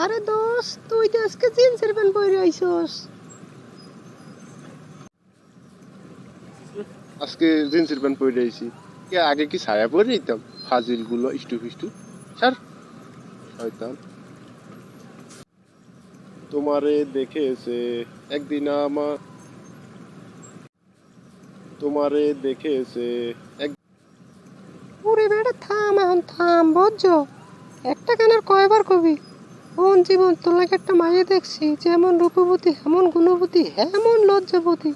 আরে দোস্ত, তুই তো আজকে জিন্সের প্যান্ট পরে আইছস। আজকে জিন্সের প্যান্ট পরে আইছি। আগে কি ছায়া পরে যেতাম? ফাজিল গুলো ইষ্টু ফিষ্টু স্যার শয়তান। তোমারে দেখেছে একদিন আমার, তোমারে দেখেছে এক। ওরে বেটা থাম, এখন থাম বুঝছ। একটা গানের কয়বার কবি? কোন জীবন তোর লাগে একটা মাইয়া দেখছি, যেমন রূপবতী হেমন গুণবতী হেমন লজ্জাবতী।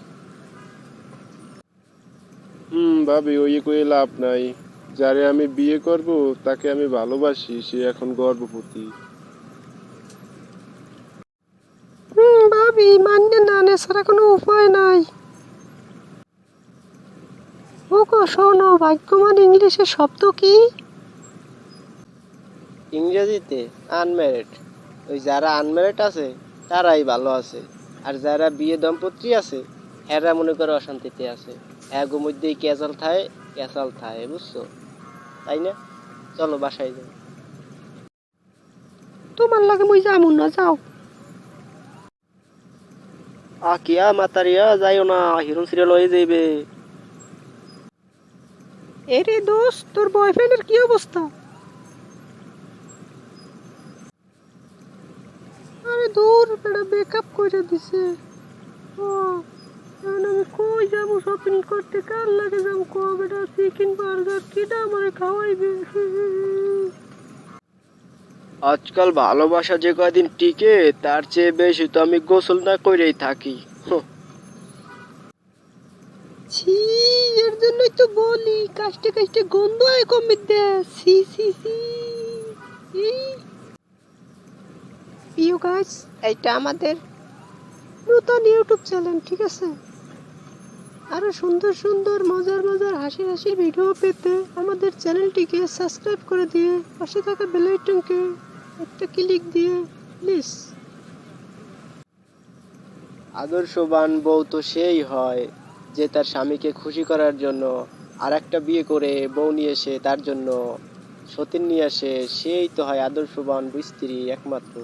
ভাবি ওই কয়ে লাভ নাই। যারে আমি বিয়ে করব তাকে আমি ভালোবাসি, সে এখন গর্ভবতী। ভাবি মান্য না নে ছাড়া কোনো উপায় নাই। ও গো শোনো, ভাগ্যবান ইংলিশে শব্দ কি? ইংরেজিতে আনম্যারিড। ওই যারা আনম্যারিড আছে তারাই ভালো আছে, আর যারা বিয়ে দম্পতি আছে হেরা মনে করে অশান্তিতে আছে। এগো মধ্যেই ক্যাচাল থায় বুঝছো, তাই না? চলো বাসায় যাই। তোমার লাগে মুই যামু না, যাও। কিয়া মাতারিয়া যাইও না, হিরোন সিরিয়াল হয়ে যাইবে। এরে দোস্ত, তোর বয়ফ্রেন্ডের কি অবস্থা? আরে দূর বেটা, ব্রেকআপ করে দিছে। ও এখন আমি কই যাবো শপিং করতে, কার লাগে যাবো কো বেটা? চিকেন বার্গার কিটা আমারে খাওয়াইবে? আজকাল ভালোবাসা যে কয়দিন টিকে তার চেয়ে বেশি তো আমি গোসল না করেই থাকি। ছি, এর জন্যই তো বলি কাশতে কাশতে গন্ধ হয় কমে দে। সি সি সি। ইউ গাইস, এইটা আমাদের নতুন ইউটিউব চ্যানেল, ঠিক আছে? আরো সুন্দর সুন্দর মজার মজার হাসির হাসির ভিডিও পেতে আমাদের চ্যানেলটিকে সাবস্ক্রাইব করে দিয়ে পাশে থাকা বেল আইকনকে একটা ক্লিক দিয়ে প্লিজ। আদর্শবান বউ তো সেই হয় যে তার স্বামীকে খুশি করার জন্য আর একটা বিয়ে করে বউ নিয়ে এসে তার জন্য সতীন নিয়ে আসে, সেই তো হয় আদর্শবান স্ত্রী একমাত্র।